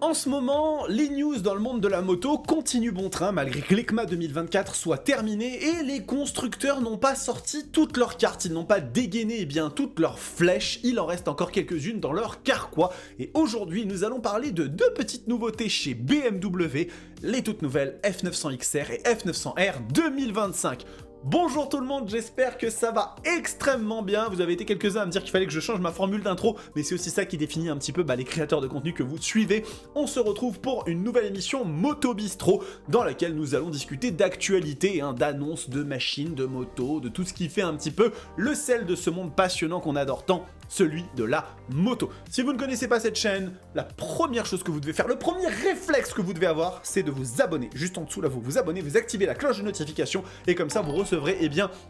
En ce moment, les news dans le monde de la moto continuent bon train malgré que l'EICMA 2024 soit terminé et les constructeurs n'ont pas sorti toutes leurs cartes, ils n'ont pas dégainé toutes leurs flèches, il en reste encore quelques-unes dans leur carquois. Et aujourd'hui, nous allons parler de deux petites nouveautés chez BMW, les toutes nouvelles F900XR et F900R 2025. Bonjour tout le monde, j'espère que ça va extrêmement bien. Vous avez été quelques-uns à me dire qu'il fallait que je change ma formule d'intro, mais c'est aussi ça qui définit un petit peu les créateurs de contenu que vous suivez. On se retrouve pour une nouvelle émission Moto Bistro, dans laquelle nous allons discuter d'actualité, d'annonces, de machines, de motos, de tout ce qui fait un petit peu le sel de ce monde passionnant qu'on adore tant, celui de la moto. Si vous ne connaissez pas cette chaîne, la première chose que vous devez faire, le premier réflexe que vous devez avoir, c'est de vous abonner. Juste en dessous là, vous vous abonnez, vous activez la cloche de notification et comme ça vous recevrez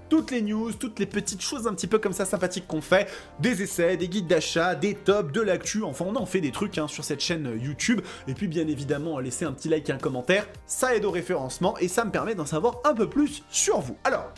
toutes les news, toutes les petites choses un petit peu comme ça sympathiques qu'on fait, des essais, des guides d'achat, des tops, de l'actu, enfin on en fait des trucs sur cette chaîne YouTube. Et puis bien évidemment, laissez un petit like et un commentaire, ça aide au référencement et ça me permet d'en savoir un peu plus sur vous. Alors,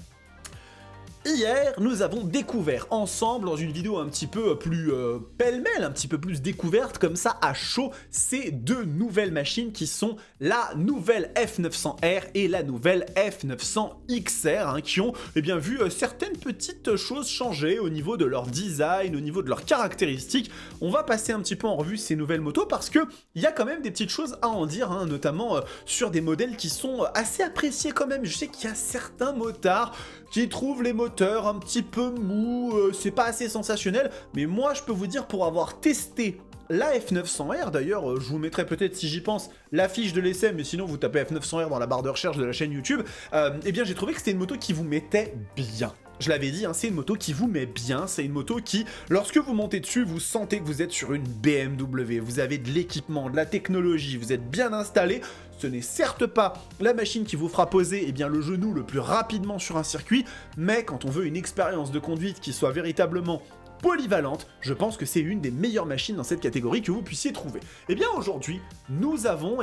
hier, nous avons découvert ensemble, dans une vidéo un petit peu plus pêle-mêle, un petit peu plus découverte, comme ça, à chaud, ces deux nouvelles machines qui sont la nouvelle F900R et la nouvelle F900XR, qui ont vu certaines petites choses changer au niveau de leur design, au niveau de leurs caractéristiques. On va passer un petit peu en revue ces nouvelles motos parce qu'il y a quand même des petites choses à en dire, notamment sur des modèles qui sont assez appréciés quand même. Je sais qu'il y a certains motards qui trouvent les moteurs un petit peu mous, c'est pas assez sensationnel, mais moi je peux vous dire, pour avoir testé la F900R, d'ailleurs je vous mettrai peut-être, si j'y pense, la fiche de l'essai, mais sinon vous tapez F900R dans la barre de recherche de la chaîne YouTube, j'ai trouvé que c'était une moto qui vous mettait bien. Je l'avais dit, c'est une moto qui vous met bien, c'est une moto qui, lorsque vous montez dessus, vous sentez que vous êtes sur une BMW, vous avez de l'équipement, de la technologie, vous êtes bien installé. Ce n'est certes pas la machine qui vous fera poser le genou le plus rapidement sur un circuit, mais quand on veut une expérience de conduite qui soit véritablement polyvalente, je pense que c'est une des meilleures machines dans cette catégorie que vous puissiez trouver. Aujourd'hui, nous avons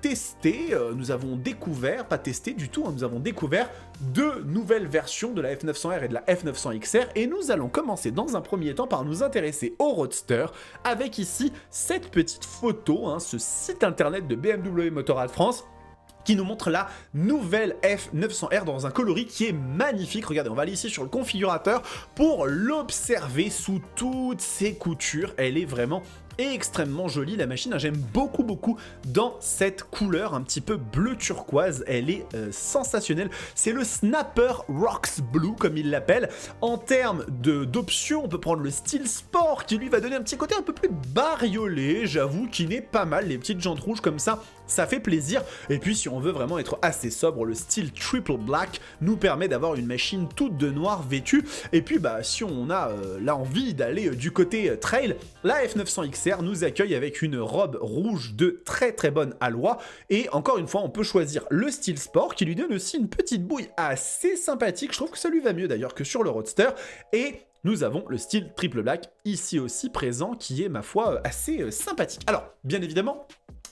testé, nous avons découvert, pas testé du tout, nous avons découvert deux nouvelles versions de la F900R et de la F900XR, et nous allons commencer dans un premier temps par nous intéresser au Roadster, avec ici cette petite photo, ce site internet de BMW Motorrad France, qui nous montre la nouvelle F900R dans un coloris qui est magnifique. Regardez, on va aller ici sur le configurateur pour l'observer sous toutes ses coutures. Elle est vraiment extrêmement jolie la machine, j'aime beaucoup dans cette couleur un petit peu bleu turquoise, elle est sensationnelle, c'est le Snapper Rocks Blue comme il l'appelle. En termes d'options, on peut prendre le style sport qui lui va donner un petit côté un peu plus bariolé, j'avoue, qui n'est pas mal, les petites jantes rouges comme ça fait plaisir. Et puis si on veut vraiment être assez sobre, le style Triple Black nous permet d'avoir une machine toute de noir vêtue. Et puis si on a l'envie d'aller du côté trail, la F900XR nous accueille avec une robe rouge de très bonne aloi. Et encore une fois, on peut choisir le style sport qui lui donne aussi une petite bouille assez sympathique. Je trouve que ça lui va mieux d'ailleurs que sur le Roadster. Et nous avons le style Triple Black ici aussi présent qui est, ma foi, assez sympathique. Alors, bien évidemment,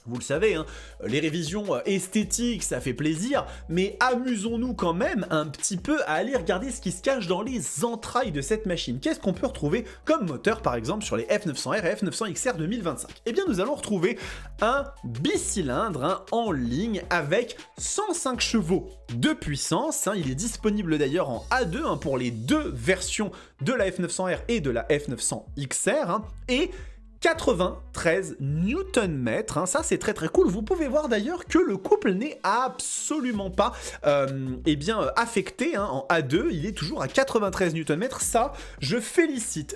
vous le savez, les révisions esthétiques, ça fait plaisir, mais amusons-nous quand même un petit peu à aller regarder ce qui se cache dans les entrailles de cette machine. Qu'est-ce qu'on peut retrouver comme moteur, par exemple, sur les F900R et F900XR 2025 ? Nous allons retrouver un bicylindre en ligne avec 105 chevaux de puissance. Il est disponible d'ailleurs en A2 pour les deux versions de la F900R et de la F900XR, et 93 Nm, ça c'est très cool. Vous pouvez voir d'ailleurs que le couple n'est absolument pas affecté en A2, il est toujours à 93 Nm. Ça, je félicite,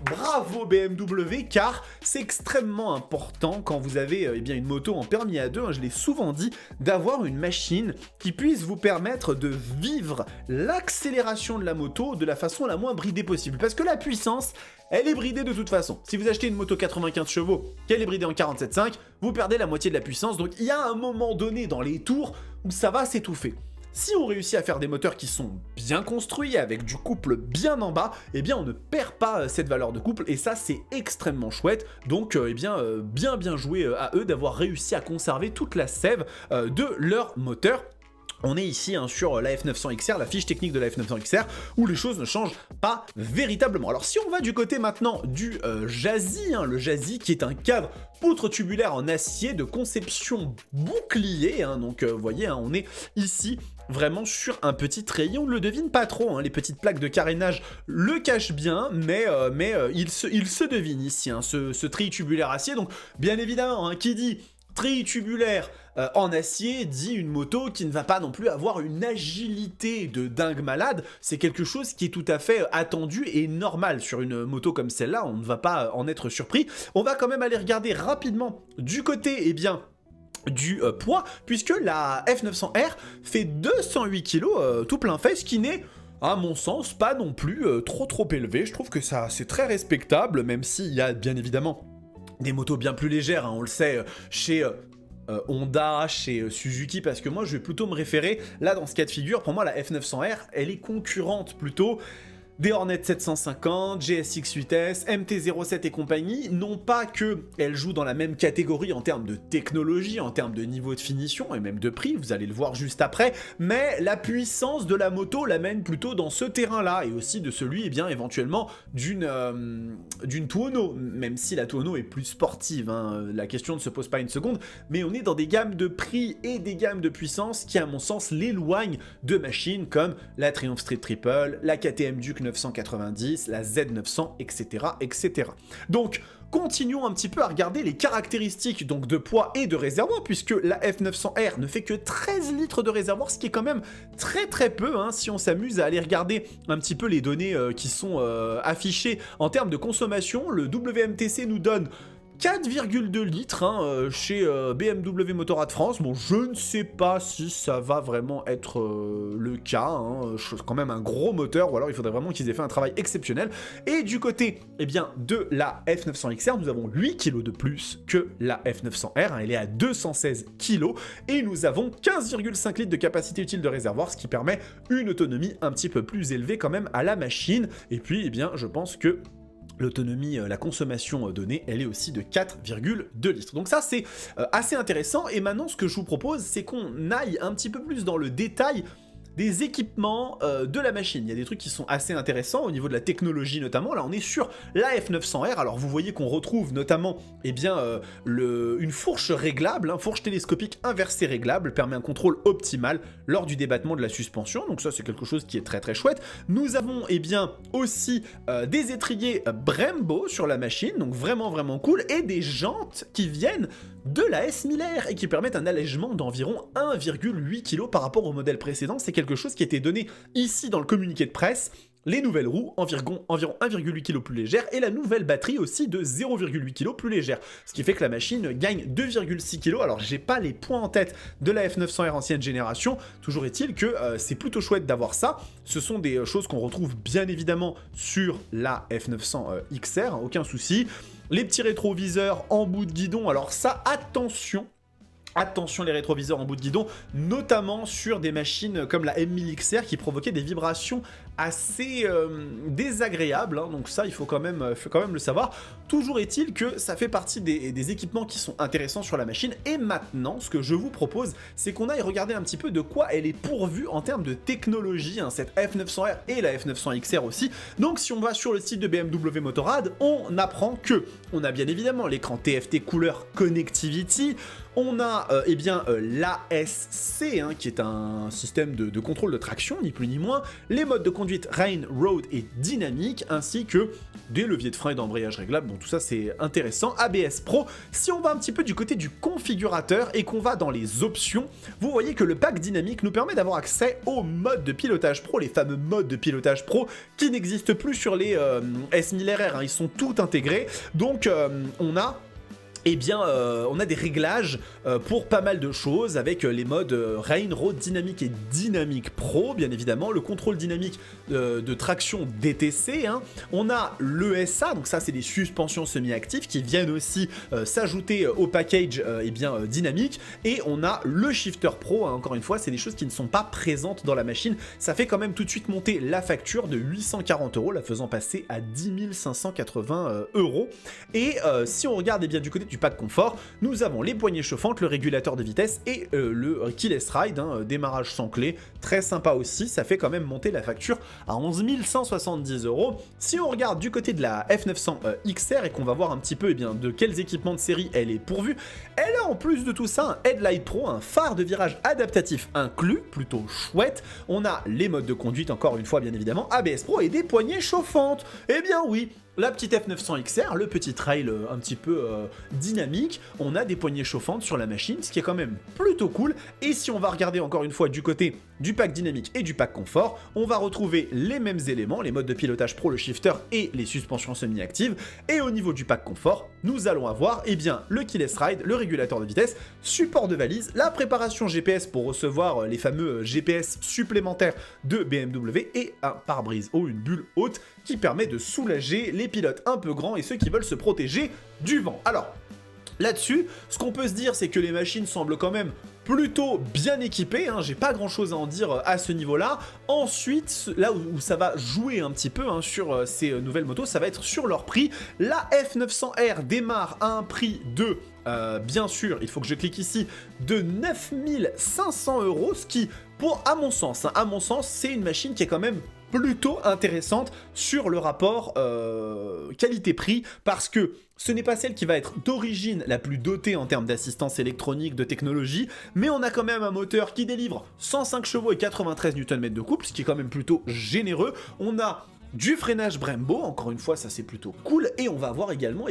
bravo BMW, car c'est extrêmement important quand vous avez une moto en permis A2, je l'ai souvent dit, d'avoir une machine qui puisse vous permettre de vivre l'accélération de la moto de la façon la moins bridée possible. Parce que la puissance, elle est bridée de toute façon. Si vous achetez une moto 95 chevaux, qu'elle est bridée en 47,5, vous perdez la moitié de la puissance. Donc il y a un moment donné dans les tours où ça va s'étouffer. Si on réussit à faire des moteurs qui sont bien construits, avec du couple bien en bas, on ne perd pas cette valeur de couple, et ça c'est extrêmement chouette. Donc bien joué à eux d'avoir réussi à conserver toute la sève de leur moteur. On est ici hein, sur la F900XR, la fiche technique de la F900XR, où les choses ne changent pas véritablement. Alors si on va du côté maintenant du Jazzy, hein, le Jazzy qui est un cadre poutre tubulaire en acier de conception bouclier, hein, donc vous voyez, hein, on est ici vraiment sur un petit treillis, on ne le devine pas trop, hein, les petites plaques de carénage le cachent bien, mais il se devine ici, hein, ce treillis tubulaire acier, donc bien évidemment, hein, qui dit treillis tubulaire en acier dit une moto qui ne va pas non plus avoir une agilité de dingue malade, c'est quelque chose qui est tout à fait attendu et normal sur une moto comme celle-là, on ne va pas en être surpris. On va quand même aller regarder rapidement du côté, eh bien, du poids, puisque la F900R fait 208 kg tout plein fait, ce qui n'est à mon sens pas non plus trop élevé. Je trouve que ça c'est très respectable, même s'il y a bien évidemment des motos bien plus légères, hein, on le sait, chez Honda, chez Suzuki, parce que moi je vais plutôt me référer, là dans ce cas de figure, pour moi la F900R, elle est concurrente plutôt des Hornet 750, GSX 8S, MT-07 et compagnie, non pas que elles jouent dans la même catégorie en termes de technologie, en termes de niveau de finition et même de prix, vous allez le voir juste après, mais la puissance de la moto l'amène plutôt dans ce terrain-là, et aussi de celui, eh bien, éventuellement, d'une Tuono, même si la Tuono est plus sportive, hein, la question ne se pose pas une seconde, mais on est dans des gammes de prix et des gammes de puissance qui, à mon sens, l'éloignent de machines comme la Triumph Street Triple, la KTM Duke 990, la Z900, etc., etc. Donc, continuons un petit peu à regarder les caractéristiques donc de poids et de réservoir, puisque la F900R ne fait que 13 litres de réservoir, ce qui est quand même très peu, hein, si on s'amuse à aller regarder un petit peu les données qui sont affichées en termes de consommation. Le WMTC nous donne 4,2 litres hein, chez BMW Motorrad France. Bon, je ne sais pas si ça va vraiment être le cas. Hein. Quand même un gros moteur, ou alors il faudrait vraiment qu'ils aient fait un travail exceptionnel. Et du côté eh bien, de la F900XR, nous avons 8 kg de plus que la F900R. Hein. Elle est à 216 kg. Et nous avons 15,5 litres de capacité utile de réservoir, ce qui permet une autonomie un petit peu plus élevée quand même à la machine. Et puis, eh bien, je pense que l'autonomie, la consommation donnée, elle est aussi de 4,2 litres. Donc ça, c'est assez intéressant. Et maintenant, ce que je vous propose, c'est qu'on aille un petit peu plus dans le détail des équipements de la machine. Il y a des trucs qui sont assez intéressants au niveau de la technologie notamment. Là, on est sur la F900R. Alors, vous voyez qu'on retrouve notamment eh bien, une fourche réglable, fourche télescopique inversée réglable, permet un contrôle optimal lors du débattement de la suspension. Donc ça, c'est quelque chose qui est très chouette. Nous avons eh bien, aussi des étriers Brembo sur la machine, donc vraiment cool, et des jantes qui viennent de la S1000R et qui permettent un allègement d'environ 1,8 kg par rapport au modèle précédent. C'est quelque chose qui était donné ici dans le communiqué de presse. Les nouvelles roues, environ 1,8 kg plus légères, et la nouvelle batterie aussi de 0,8 kg plus légère. Ce qui fait que la machine gagne 2,6 kg. Alors, j'ai pas les points en tête de la F900R ancienne génération. Toujours est-il que c'est plutôt chouette d'avoir ça. Ce sont des choses qu'on retrouve bien évidemment sur la F900XR, hein, aucun souci. Les petits rétroviseurs en bout de guidon, alors ça, attention les rétroviseurs en bout de guidon, notamment sur des machines comme la M1000XR qui provoquaient des vibrations assez désagréables, hein, donc ça il faut quand même le savoir. Toujours est-il que ça fait partie des équipements qui sont intéressants sur la machine, et maintenant ce que je vous propose, c'est qu'on aille regarder un petit peu de quoi elle est pourvue en termes de technologie, hein, cette F900R et la F900XR aussi. Donc si on va sur le site de BMW Motorrad, on apprend que on a bien évidemment l'écran TFT Couleur Connectivity, on a eh bien l'ASC, hein, qui est un système de contrôle de traction, ni plus ni moins, les modes de conduite Rain, Road et Dynamique, ainsi que des leviers de frein et d'embrayage réglables. Bon, tout ça c'est intéressant. ABS Pro. Si on va un petit peu du côté du configurateur et qu'on va dans les options, vous voyez que le pack dynamique nous permet d'avoir accès aux modes de pilotage pro, les fameux modes de pilotage pro qui n'existent plus sur les S1000RR, hein, ils sont tout intégrés. Donc on a eh bien, on a des réglages pour pas mal de choses avec les modes Rain, Road, Dynamique et Dynamique Pro, bien évidemment, le contrôle dynamique de traction DTC, hein. On a l'ESA, donc ça c'est des suspensions semi-actives qui viennent aussi s'ajouter au package eh bien, dynamique, et on a le Shifter Pro, hein. Encore une fois, c'est des choses qui ne sont pas présentes dans la machine, ça fait quand même tout de suite monter la facture de 840 €, la faisant passer à 10 580 €. Et si on regarde eh bien, du côté du du pack confort, nous avons les poignées chauffantes, le régulateur de vitesse et le keyless ride, hein, démarrage sans clé, très sympa aussi, ça fait quand même monter la facture à 11 170 €. Si on regarde du côté de la F900 XR et qu'on va voir un petit peu de quels équipements de série elle est pourvue, elle a en plus de tout ça un Headlight Pro, un phare de virage adaptatif inclus, plutôt chouette. On a les modes de conduite, encore une fois bien évidemment, ABS Pro et des poignées chauffantes. Eh bien oui, la petite F900 XR, le petit trail un petit peu dynamique, on a des poignées chauffantes sur la machine, ce qui est quand même plutôt cool. Et si on va regarder encore une fois du côté du pack dynamique et du pack confort, on va retrouver les mêmes éléments, les modes de pilotage pro, le shifter et les suspensions semi-actives. Et au niveau du pack confort, nous allons avoir le keyless ride, le régulateur de vitesse, support de valise, la préparation GPS pour recevoir les fameux GPS supplémentaires de BMW et un pare-brise ou une bulle haute qui permet de soulager les pilotes un peu grands et ceux qui veulent se protéger du vent. Alors, là-dessus, ce qu'on peut se dire, c'est que les machines semblent quand même plutôt bien équipées, hein, j'ai pas grand chose à en dire à ce niveau-là. Ensuite, là où ça va jouer un petit peu sur ces nouvelles motos, ça va être sur leur prix. La F900R démarre à un prix de, bien sûr, il faut que je clique ici, de 9 500 €, ce qui, à mon sens, c'est une machine qui est quand même plutôt intéressante sur le rapport qualité-prix, parce que ce n'est pas celle qui va être d'origine la plus dotée en termes d'assistance électronique, de technologie, mais on a quand même un moteur qui délivre 105 chevaux et 93 Nm de couple, ce qui est quand même plutôt généreux. On a du freinage Brembo, encore une fois ça c'est plutôt cool, et on va avoir également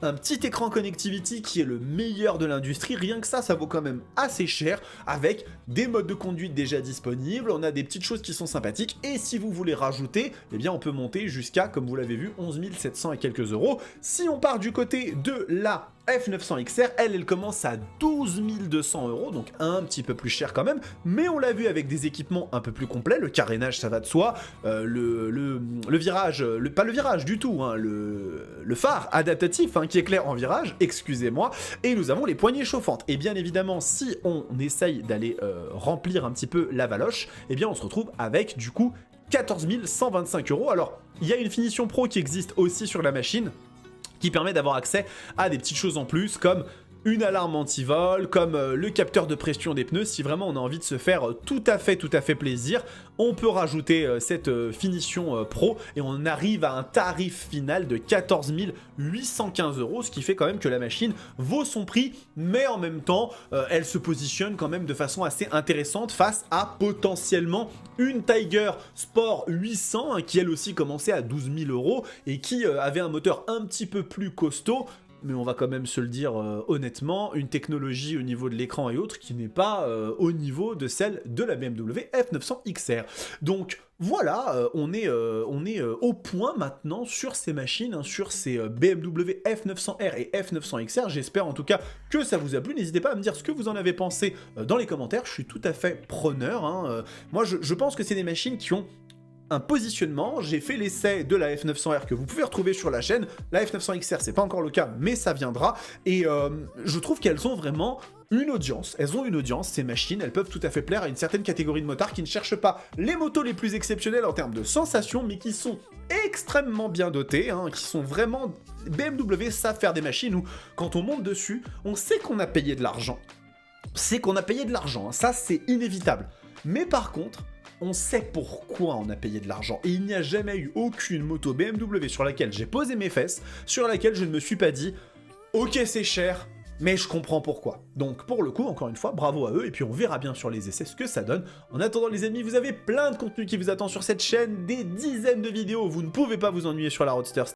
un petit écran connectivity qui est le meilleur de l'industrie. Rien que ça vaut quand même assez cher, avec des modes de conduite déjà disponibles, on a des petites choses qui sont sympathiques, et si vous voulez rajouter, on peut monter jusqu'à, comme vous l'avez vu, 11 700 et quelques €. Si on part du côté de la F900 XR, elle commence à 12 200 €, donc un petit peu plus cher quand même, mais on l'a vu avec des équipements un peu plus complets, le carénage ça va de soi, le virage, pas le virage du tout, le phare adaptatif qui éclaire en virage, excusez-moi, et nous avons les poignées chauffantes. Et bien évidemment, si on essaye d'aller remplir un petit peu la valoche, on se retrouve avec du coup 14 125 €. Alors, il y a une finition pro qui existe aussi sur la machine, qui permet d'avoir accès à des petites choses en plus, comme une alarme anti-vol, comme le capteur de pression des pneus. Si vraiment on a envie de se faire tout à fait plaisir, on peut rajouter cette finition pro et on arrive à un tarif final de 14 815 €, ce qui fait quand même que la machine vaut son prix, mais en même temps, elle se positionne quand même de façon assez intéressante face à potentiellement une Tiger Sport 800 qui elle aussi commençait à 12 000 € et qui avait un moteur un petit peu plus costaud. Mais on va quand même se le dire honnêtement, une technologie au niveau de l'écran et autres qui n'est pas au niveau de celle de la BMW F900 XR. Donc voilà, on est au point maintenant sur ces machines, sur ces BMW F900R et F900 XR. J'espère en tout cas que ça vous a plu. N'hésitez pas à me dire ce que vous en avez pensé dans les commentaires. Je suis tout à fait preneur. Moi, je pense que c'est des machines qui ont un positionnement. J'ai fait l'essai de la F900R que vous pouvez retrouver sur la chaîne. La F900 XR, c'est pas encore le cas, mais ça viendra. Et je trouve qu'elles ont vraiment une audience. Elles ont une audience, ces machines. Elles peuvent tout à fait plaire à une certaine catégorie de motards qui ne cherchent pas les motos les plus exceptionnelles en termes de sensations, mais qui sont extrêmement bien dotées, qui sont vraiment... BMW savent faire des machines où, quand on monte dessus, on sait qu'on a payé de l'argent. Ça c'est inévitable. Mais par contre, on sait pourquoi on a payé de l'argent. Et il n'y a jamais eu aucune moto BMW sur laquelle j'ai posé mes fesses, sur laquelle je ne me suis pas dit « Ok, c'est cher, mais je comprends pourquoi ». Donc pour le coup, encore une fois, bravo à eux, et puis on verra bien sur les essais ce que ça donne. En attendant les amis, vous avez plein de contenu qui vous attend sur cette chaîne, des dizaines de vidéos, vous ne pouvez pas vous ennuyer sur la Roadster.